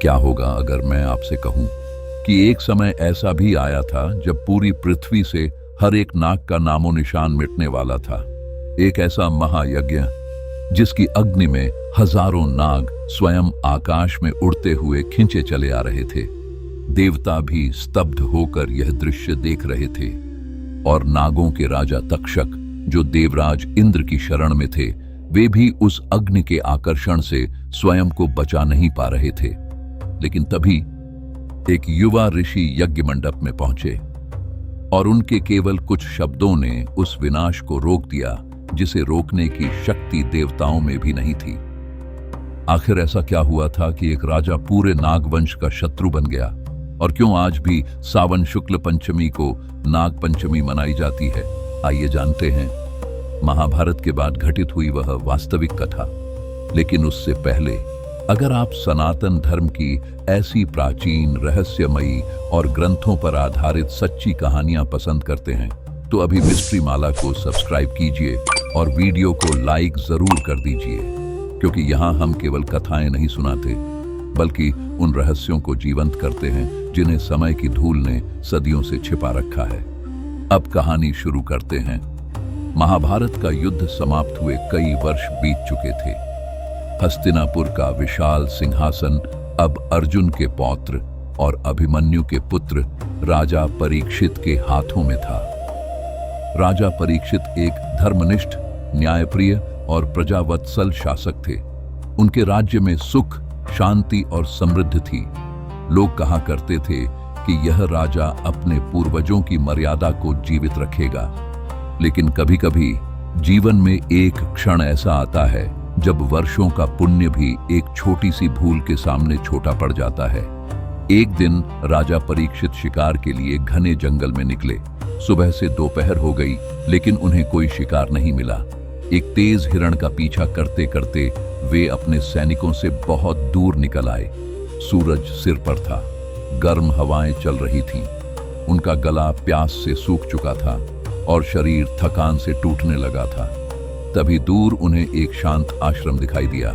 क्या होगा अगर मैं आपसे कहूं कि एक समय ऐसा भी आया था जब पूरी पृथ्वी से हर एक नाग का नामो निशान मिटने वाला था। एक ऐसा महायज्ञ जिसकी अग्नि में हजारों नाग स्वयं आकाश में उड़ते हुए खिंचे चले आ रहे थे। देवता भी स्तब्ध होकर यह दृश्य देख रहे थे और नागों के राजा तक्षक जो देवराज इंद्र की शरण में थे, वे भी उस अग्नि के आकर्षण से स्वयं को बचा नहीं पा रहे थे। लेकिन तभी एक युवा ऋषि यज्ञ मंडप में पहुंचे और उनके केवल कुछ शब्दों ने उस विनाश को रोक दिया जिसे रोकने की शक्ति देवताओं में भी नहीं थी। आखिर ऐसा क्या हुआ था कि एक राजा पूरे नागवंश का शत्रु बन गया? और क्यों आज भी सावन शुक्ल पंचमी को नाग पंचमी मनाई जाती है? आइए जानते हैं महाभारत के बाद घटित हुई वह वास्तविक कथा। लेकिन उससे पहले अगर आप सनातन धर्म की ऐसी प्राचीन, रहस्यमयी और ग्रंथों पर आधारित सच्ची कहानियां पसंद करते हैं तो अभी मिस्ट्री माला को सब्सक्राइब कीजिए और वीडियो को लाइक जरूर कर दीजिए, क्योंकि यहाँ हम केवल कथाएं नहीं सुनाते बल्कि उन रहस्यों को जीवंत करते हैं जिन्हें समय की धूल ने सदियों से छिपा रखा है। अब कहानी शुरू करते हैं। महाभारत का युद्ध समाप्त हुए कई वर्ष बीत चुके थे। हस्तिनापुर का विशाल सिंहासन अब अर्जुन के पौत्र और अभिमन्यु के पुत्र राजा परीक्षित के हाथों में था। राजा परीक्षित एक धर्मनिष्ठ, न्यायप्रिय और प्रजावत्सल शासक थे। उनके राज्य में सुख, शांति और समृद्धि थी। लोग कहा करते थे कि यह राजा अपने पूर्वजों की मर्यादा को जीवित रखेगा। लेकिन कभी-कभी जीवन में एक क्षण ऐसा आता है जब वर्षों का पुण्य भी एक छोटी सी भूल के सामने छोटा पड़ जाता है। एक दिन राजा परीक्षित शिकार के लिए घने जंगल में निकले। सुबह से दोपहर हो गई लेकिन उन्हें कोई शिकार नहीं मिला। एक तेज हिरण का पीछा करते करते वे अपने सैनिकों से बहुत दूर निकल आए। सूरज सिर पर था, गर्म हवाएं चल रही थीं। उनका गला प्यास से सूख चुका था और शरीर थकान से टूटने लगा था। तभी दूर उन्हें एक शांत आश्रम दिखाई दिया।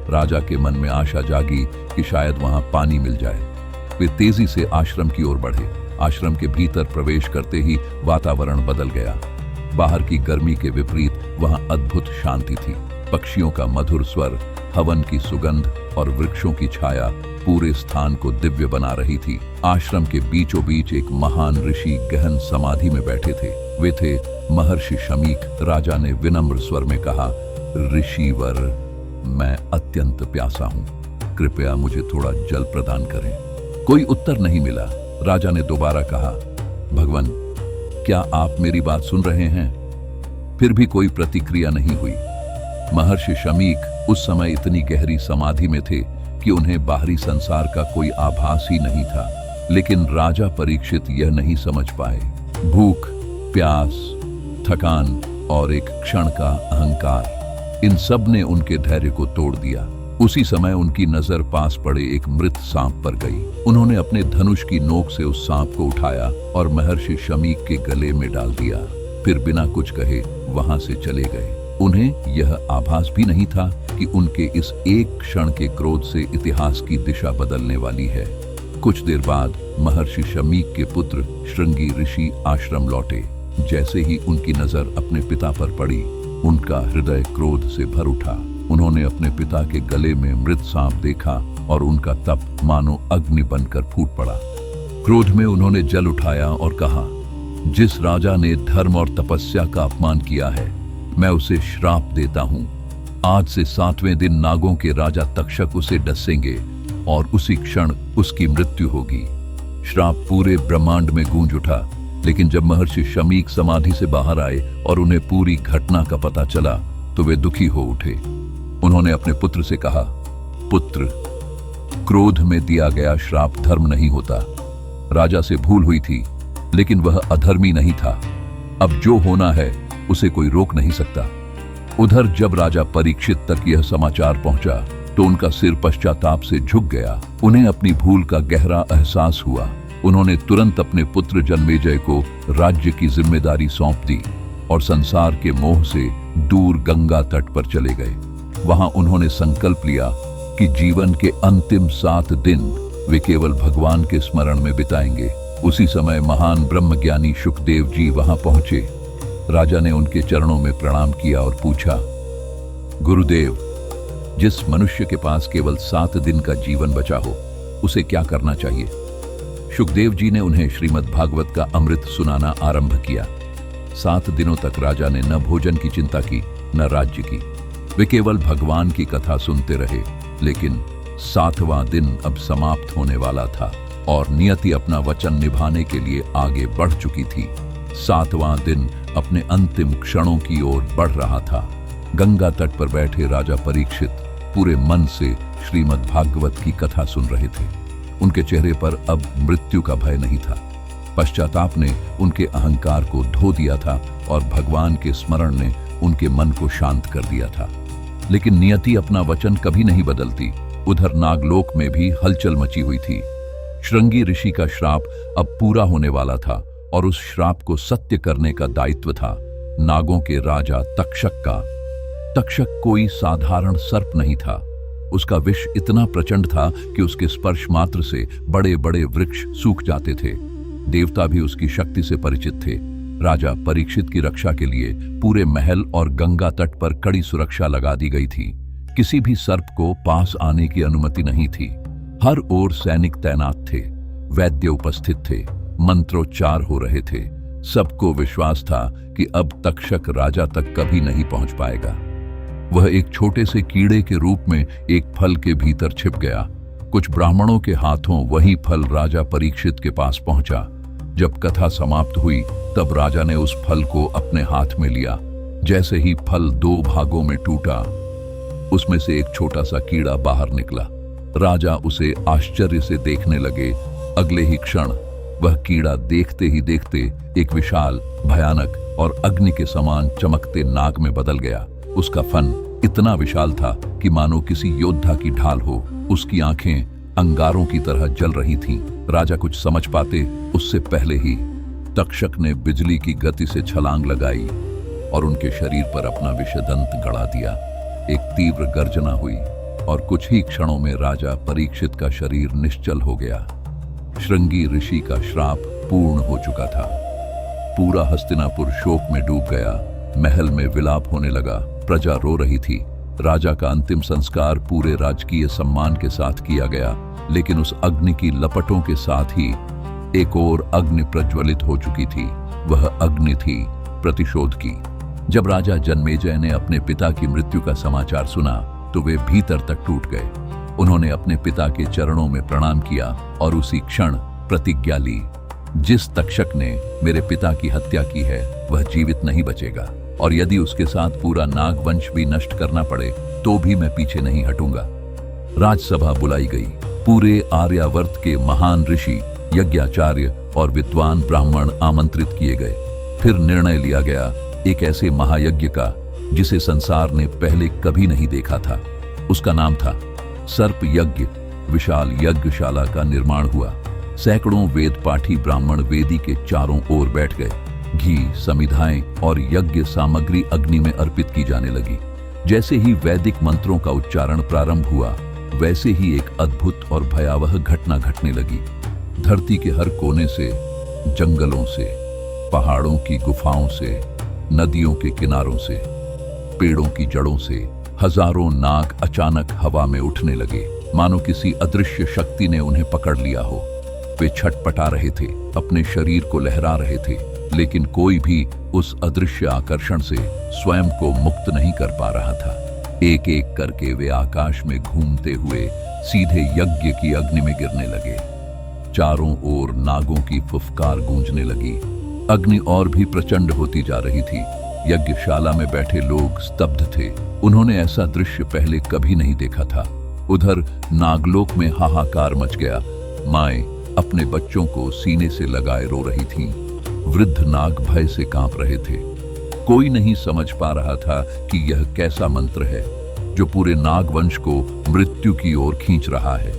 राजा के मन में आशा जागी कि शायद वहां पानी मिल जाए। वे तेजी से आश्रम की ओर बढ़े। आश्रम के भीतर प्रवेश करते ही वातावरण बदल गया। बाहर की गर्मी के विपरीत वहां अद्भुत शांति थी। पक्षियों का मधुर स्वर, हवन की सुगंध और वृक्षों की छाया पूरे स्थान को दिव्य बना रही थी। आश्रम के बीचों बीच एक महान ऋषि गहन समाधि में बैठे थे। वे थे महर्षि शमीक। राजा ने विनम्र स्वर में कहा, ऋषिवर, मैं अत्यंत प्यासा हूं, कृपया मुझे थोड़ा जल प्रदान करें। कोई उत्तर नहीं मिला। राजा ने दोबारा कहा, भगवान, क्या आप मेरी बात सुन रहे हैं? फिर भी कोई प्रतिक्रिया नहीं हुई। महर्षि शमीक उस समय इतनी गहरी समाधि में थे कि उन्हें बाहरी संसार का कोई आभास ही नहीं था। लेकिन राजा परीक्षित यह नहीं समझ पाए। भूख, प्यास, थकान और एक क्षण का अहंकार, इन सब ने उनके धैर्य को तोड़ दिया। उसी समय उनकी नजर पास पड़े एक मृत सांप पर गई। उन्होंने अपने धनुष की नोक से उस सांप को उठाया और महर्षि शमीक के गले में डाल दिया। फिर बिना कुछ कहे वहां से चले गए। उन्हें यह आभास भी नहीं था कि उनके इस एक क्षण के क्रोध से इतिहास की दिशा बदलने वाली है। कुछ देर बाद महर्षि शमीक के पुत्र श्रृंगी ऋषि आश्रम लौटे। जैसे ही उनकी नजर अपने पिता पर पड़ी, उनका हृदय क्रोध से भर उठा। उन्होंने अपने पिता के गले में मृत सांप देखा और उनका तप मानो अग्नि बनकर फूट पड़ा। क्रोध में उन्होंने जल उठाया और कहा, जिस राजा ने धर्म और तपस्या का अपमान किया है, मैं उसे श्राप देता हूं। आज से 7वें दिन नागों के राजा तक्षक उसे डसेंगे और उसी क्षण उसकी मृत्यु होगी। श्राप पूरे ब्रह्मांड में गूंज उठा। लेकिन जब महर्षि शमीक समाधि से बाहर आए और उन्हें पूरी घटना का पता चला तो वे दुखी हो उठे। उन्होंने अपने पुत्र से कहा, पुत्र, क्रोध में दिया गया श्राप धर्म नहीं होता। राजा से भूल हुई थी, लेकिन वह अधर्मी नहीं था। अब जो होना है उसे कोई रोक नहीं सकता। उधर जब राजा परीक्षित तक यह समाचार पहुंचा तो उनका सिर पश्चाताप से झुक गया। उन्हें अपनी भूल का गहरा एहसास हुआ। उन्होंने तुरंत अपने पुत्र जन्मेजय को राज्य की जिम्मेदारी सौंप दी और संसार के मोह से दूर गंगा तट पर चले गए। वहां उन्होंने संकल्प लिया कि जीवन के अंतिम 7 दिन वे केवल भगवान के स्मरण में बिताएंगे। उसी समय महान ब्रह्मज्ञानी शुकदेव जी वहां पहुंचे। राजा ने उनके चरणों में प्रणाम किया और पूछा, गुरुदेव, जिस मनुष्य के पास केवल 7 दिन का जीवन बचा हो, उसे क्या करना चाहिए? शुकदेव जी ने उन्हें श्रीमद् भागवत का अमृत सुनाना आरंभ किया। 7 दिनों तक राजा ने न भोजन की चिंता की, न राज्य की। वे केवल भगवान की कथा सुनते रहे। लेकिन 7वां दिन अब समाप्त होने वाला था और नियति अपना वचन निभाने के लिए आगे बढ़ चुकी थी। 7वां दिन अपने अंतिम क्षणों की ओर बढ़ रहा था। गंगा तट पर बैठे राजा परीक्षित पूरे मन से श्रीमद् भागवत की कथा सुन रहे थे। उनके चेहरे पर अब मृत्यु का भय नहीं था। पश्चाताप ने उनके अहंकार को धो दिया था और भगवान के स्मरण ने उनके मन को शांत कर दिया था। लेकिन नियति अपना वचन कभी नहीं बदलती। उधर नागलोक में भी हलचल मची हुई थी। श्रृंगी ऋषि का श्राप अब पूरा होने वाला था और उस श्राप को सत्य करने का दायित्व था नागों के राजा तक्षक का। तक्षक कोई साधारण सर्प नहीं था। उसका विष इतना प्रचंड था कि उसके स्पर्श मात्र से बड़े बड़े वृक्ष सूख जाते थे। देवता भी उसकी शक्ति से परिचित थे। राजा परीक्षित की रक्षा के लिए पूरे महल और गंगा तट पर कड़ी सुरक्षा लगा दी गई थी। किसी भी सर्प को पास आने की अनुमति नहीं थी। हर ओर सैनिक तैनात थे, वैद्य उपस्थित थे, मंत्रोच्चार हो रहे थे। सबको विश्वास था कि अब तक्षक राजा तक कभी नहीं पहुंच पाएगा। वह एक छोटे से कीड़े के रूप में एक फल के भीतर छिप गया। कुछ ब्राह्मणों के हाथों वही फल राजा परीक्षित के पास पहुंचा। जब कथा समाप्त हुई तब राजा ने उस फल को अपने हाथ में लिया। जैसे ही फल 2 भागों में टूटा, उसमें से एक छोटा सा कीड़ा बाहर निकला। राजा उसे आश्चर्य से देखने लगे। अगले ही क्षण वह कीड़ा देखते ही देखते एक विशाल, भयानक और अग्नि के समान चमकते नाग में बदल गया। उसका फन इतना विशाल था कि मानो किसी योद्धा की ढाल हो। उसकी आंखें अंगारों की तरह जल रही थीं। राजा कुछ समझ पाते उससे पहले ही तक्षक ने बिजली की गति से छलांग लगाई और उनके शरीर पर अपना विषदंत गड़ा दिया। एक तीव्र गर्जना हुई और कुछ ही क्षणों में राजा परीक्षित का शरीर निश्चल हो गया। श्रृंगी ऋषि का श्राप पूर्ण हो चुका था। पूरा हस्तिनापुर शोक में डूब गया। महल में विलाप होने लगा। प्रजा रो रही थी। राजा का अंतिम संस्कार पूरे राजकीय सम्मान के साथ किया गया। लेकिन उस अग्नि की लपटों के साथ ही एक और अग्नि प्रज्वलित हो चुकी थी। वह अग्नि थी प्रतिशोध की। जब राजा जन्मेजय ने अपने पिता की मृत्यु का समाचार सुना तो वे भीतर तक टूट गए। उन्होंने अपने पिता के चरणों में प्रणाम किया और उसी क्षण प्रतिज्ञा ली, जिस तक्षक ने मेरे पिता की हत्या की है वह जीवित नहीं बचेगा, और यदि उसके साथ पूरा नागवंश भी नष्ट करना पड़े तो भी मैं पीछे नहीं हटूंगा। राजसभा बुलाई गई। पूरे आर्यावर्त के महान ऋषि, यज्ञाचार्य और विद्वान ब्राह्मण आमंत्रित किए गए। फिर निर्णय लिया गया एक ऐसे महायज्ञ का जिसे संसार ने पहले कभी नहीं देखा था। उसका नाम था सर्प यज्ञ। विशाल यज्ञशाला का निर्माण हुआ। सैकड़ों वेद पाठी ब्राह्मण वेदी के चारों ओर बैठ गए। घी, समिधाएं और यज्ञ सामग्री अग्नि में अर्पित की जाने लगी। जैसे ही वैदिक मंत्रों का उच्चारण प्रारंभ हुआ, वैसे ही एक अद्भुत और भयावह घटना घटने लगी। धरती के हर कोने से, जंगलों से, पहाड़ों की गुफाओं से, नदियों के किनारों से, पेड़ों की जड़ों से हजारों नाग अचानक हवा में उठने लगे, मानो किसी अदृश्य शक्ति ने उन्हें पकड़ लिया हो। वे छटपटा रहे थे, अपने शरीर को लहरा रहे थे, लेकिन कोई भी उस अदृश्य आकर्षण से स्वयं को मुक्त नहीं कर पा रहा था। एक एक करके वे आकाश में घूमते हुए सीधे यज्ञ की अग्नि में गिरने लगे। चारों ओर नागों की फुफकार गूंजने लगी। अग्नि और भी प्रचंड होती जा रही थी। यज्ञशाला में बैठे लोग स्तब्ध थे। उन्होंने ऐसा दृश्य पहले कभी नहीं देखा था। उधर नागलोक में हाहाकार मच गया। माएं अपने बच्चों को सीने से लगाए रो रही थीं। वृद्ध नाग भय से कांप रहे थे। कोई नहीं समझ पा रहा था कि यह कैसा मंत्र है जो पूरे नागवंश को मृत्यु की ओर खींच रहा है।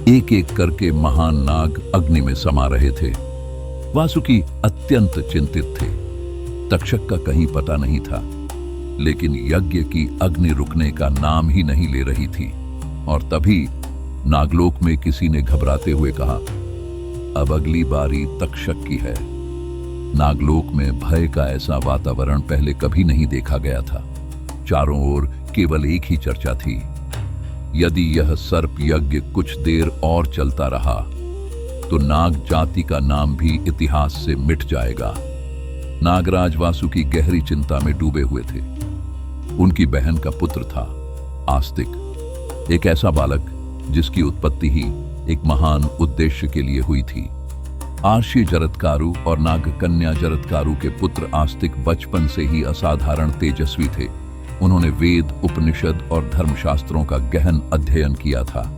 एक एक करके महान नाग अग्नि में समा रहे थे। वासुकी अत्यंत चिंतित थे। तक्षक का कहीं पता नहीं था, लेकिन यज्ञ की अग्नि रुकने का नाम ही नहीं ले रही थी। और तभी नागलोक में किसी ने घबराते हुए कहा, अब अगली बारी तक्षक की है। नागलोक में भय का ऐसा वातावरण पहले कभी नहीं देखा गया था। चारों ओर केवल एक ही चर्चा थी, यदि यह सर्प यज्ञ कुछ देर और चलता रहा तो नाग जाति का नाम भी इतिहास से मिट जाएगा। नागराज वासुकी गहरी चिंता में डूबे हुए थे। उनकी बहन का पुत्र था आस्तिक, एक ऐसा बालक जिसकी उत्पत्ति ही एक महान उद्देश्य के लिए हुई थी। आर्षि जरत्कारु और नागकन्या जरत्कारु के पुत्र आस्तिक बचपन से ही असाधारण तेजस्वी थे। उन्होंने वेद, उपनिषद और धर्मशास्त्रों का गहन अध्ययन किया था।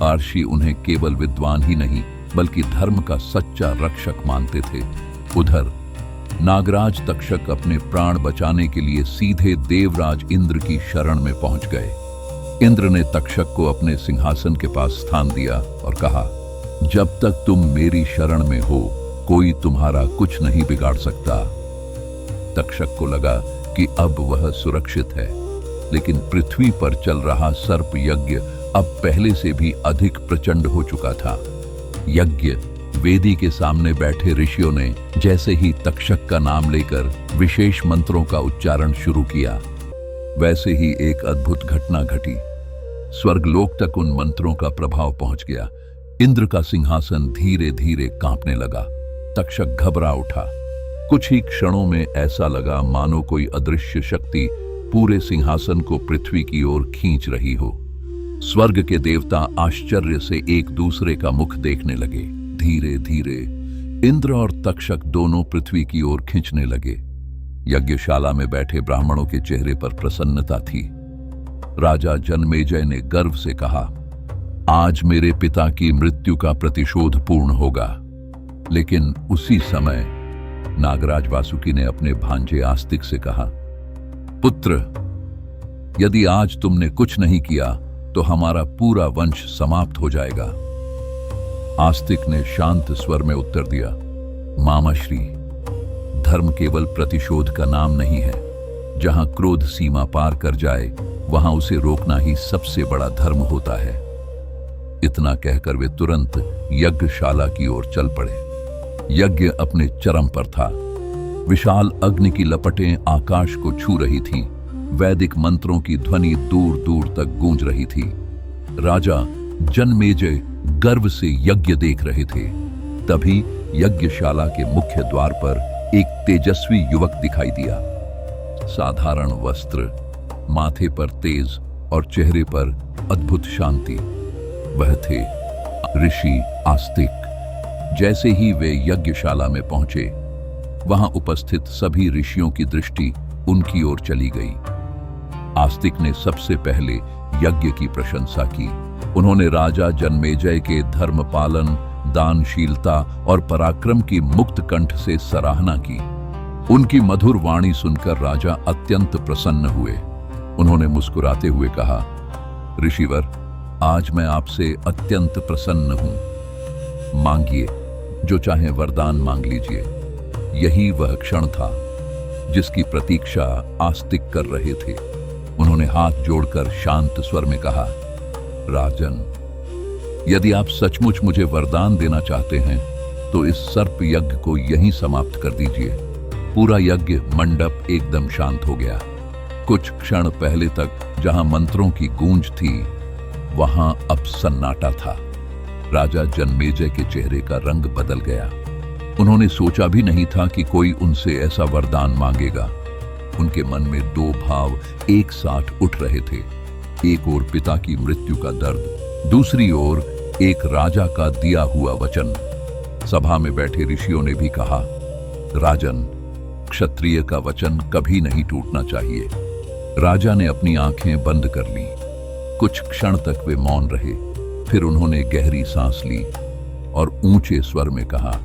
आर्षि उन्हें केवल विद्वान ही नहीं बल्कि धर्म का सच्चा रक्षक मानते थे। उधर नागराज तक्षक अपने प्राण बचाने के लिए सीधे देवराज इंद्र की शरण में पहुंच गए। इंद्र ने तक्षक को अपने सिंहासन के पास स्थान दिया और कहा, जब तक तुम मेरी शरण में हो कोई तुम्हारा कुछ नहीं बिगाड़ सकता। तक्षक को लगा कि अब वह सुरक्षित है, लेकिन पृथ्वी पर चल रहा सर्प यज्ञ अब पहले से भी अधिक प्रचंड हो चुका था। यज्ञ वेदी के सामने बैठे ऋषियों ने जैसे ही तक्षक का नाम लेकर विशेष मंत्रों का उच्चारण शुरू किया, वैसे ही एक अद्भुत घटना घटी। स्वर्गलोक तक उन मंत्रों का प्रभाव पहुंच गया। इंद्र का सिंहासन धीरे धीरे कांपने लगा। तक्षक घबरा उठा। कुछ ही क्षणों में ऐसा लगा मानो कोई अदृश्य शक्ति पूरे सिंहासन को पृथ्वी की ओर खींच रही हो। स्वर्ग के देवता आश्चर्य से एक दूसरे का मुख देखने लगे। धीरे धीरे इंद्र और तक्षक दोनों पृथ्वी की ओर खींचने लगे। यज्ञशाला में बैठे ब्राह्मणों के चेहरे पर प्रसन्नता थी। राजा जनमेजय ने गर्व से कहा, आज मेरे पिता की मृत्यु का प्रतिशोध पूर्ण होगा। लेकिन उसी समय नागराज वासुकी ने अपने भांजे आस्तिक से कहा, पुत्र, यदि आज तुमने कुछ नहीं किया तो हमारा पूरा वंश समाप्त हो जाएगा। आस्तिक ने शांत स्वर में उत्तर दिया, मामाश्री, धर्म केवल प्रतिशोध का नाम नहीं है। जहां क्रोध सीमा पार कर जाए वहां उसे रोकना ही सबसे बड़ा धर्म होता है। इतना कहकर वे तुरंत यज्ञशाला की ओर चल पड़े। यज्ञ अपने चरम पर था। विशाल अग्नि की लपटें आकाश को छू रही थीं। वैदिक मंत्रों की ध्वनि दूर दूर तक गूंज रही थी। राजा जनमेजय गर्व से यज्ञ देख रहे थे। तभी यज्ञशाला के मुख्य द्वार पर एक तेजस्वी युवक दिखाई दिया। साधारण वस्त्र, माथे पर तेज और चेहरे पर अद्भुत शांति। वह थे ऋषि आस्तिक। जैसे ही वे यज्ञशाला में पहुंचे, वहां उपस्थित सभी ऋषियों की दृष्टि उनकी ओर चली गई। आस्तिक ने सबसे पहले यज्ञ की प्रशंसा की। उन्होंने राजा जनमेजय के धर्म पालन, दानशीलता और पराक्रम की मुक्त कंठ से सराहना की। उनकी मधुर वाणी सुनकर राजा अत्यंत प्रसन्न हुए। उन्होंने मुस्कुराते हुए कहा, ऋषिवर, आज मैं आपसे अत्यंत प्रसन्न हूं। मांगिए, जो चाहे वरदान मांग लीजिए। यही वह क्षण था जिसकी प्रतीक्षा आस्तिक कर रहे थे। उन्होंने हाथ जोड़कर शांत स्वर में कहा, राजन, यदि आप सचमुच मुझे वरदान देना चाहते हैं तो इस सर्प यज्ञ को यहीं समाप्त कर दीजिए। पूरा यज्ञ मंडप एकदम शांत हो गया। कुछ क्षण पहले तक जहां मंत्रों की गूंज थी, वहां अब सन्नाटा था। राजा जनमेजय के चेहरे का रंग बदल गया। उन्होंने सोचा भी नहीं था कि कोई उनसे ऐसा वरदान मांगेगा। उनके मन में दो भाव एक साथ उठ रहे थे। एक ओर पिता की मृत्यु का दर्द, दूसरी ओर एक राजा का दिया हुआ वचन। सभा में बैठे ऋषियों ने भी कहा, राजन, क्षत्रिय का वचन कभी नहीं टूटना चाहिए। राजा ने अपनी आंखें बंद कर ली। कुछ क्षण तक वे मौन रहे। फिर उन्होंने गहरी सांस ली और ऊंचे स्वर में कहा,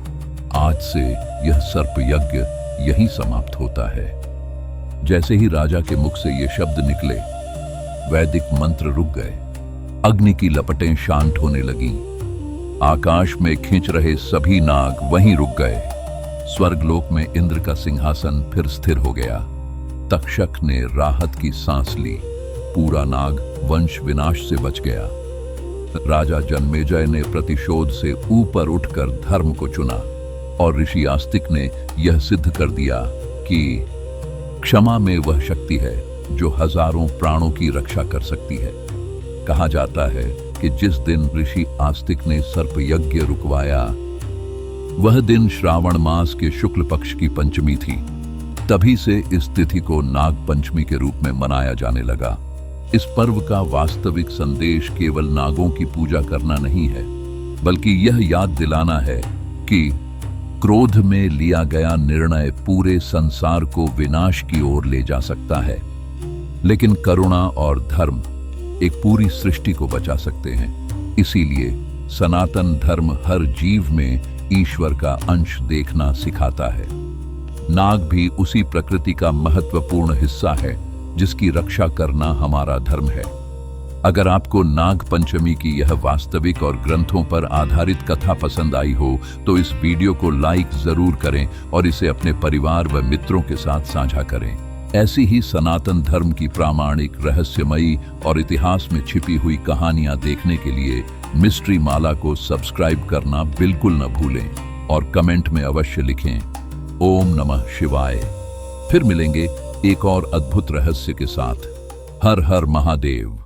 आज से यह सर्प यज्ञ यहीं समाप्त होता है। जैसे ही राजा के मुख से ये शब्द निकले, वैदिक मंत्र रुक गए। अग्नि की लपटें शांत होने लगीं। आकाश में खींच रहे सभी नाग वहीं रुक गए। स्वर्गलोक में इंद्र का सिंहासन फिर स्थिर हो गया। तक्षक ने राहत की सांस ली। पूरा नाग वंश विनाश से बच गया। राजा जन्मेजय ने प्रतिशोध से ऊपर उठकर धर्म को चुना और ऋषि आस्तिक ने यह सिद्ध कर दिया कि क्षमा में वह शक्ति है जो हजारों प्राणों की रक्षा कर सकती है। कहा जाता है कि जिस दिन ऋषि आस्तिक ने सर्प यज्ञ रुकवाया वह दिन श्रावण मास के शुक्ल पक्ष की पंचमी थी। तभी से इस तिथि को नाग पंचमी के रूप में मनाया जाने लगा। इस पर्व का वास्तविक संदेश केवल नागों की पूजा करना नहीं है, बल्कि यह याद दिलाना है कि क्रोध में लिया गया निर्णय पूरे संसार को विनाश की ओर ले जा सकता है, लेकिन करुणा और धर्म एक पूरी सृष्टि को बचा सकते हैं। इसीलिए सनातन धर्म हर जीव में ईश्वर का अंश देखना सिखाता है। नाग भी उसी प्रकृति का महत्वपूर्ण हिस्सा है जिसकी रक्षा करना हमारा धर्म है। अगर आपको नाग पंचमी की यह वास्तविक और ग्रंथों पर आधारित कथा पसंद आई हो तो इस वीडियो को लाइक जरूर करें और इसे अपने परिवार व मित्रों के साथ साझा करें। ऐसी ही सनातन धर्म की प्रामाणिक, रहस्यमयी और इतिहास में छिपी हुई कहानियां देखने के लिए मिस्ट्री माला को सब्सक्राइब करना बिल्कुल न भूलें और कमेंट में अवश्य लिखें ओम नमः शिवाय। फिर मिलेंगे एक और अद्भुत रहस्य के साथ। हर हर महादेव।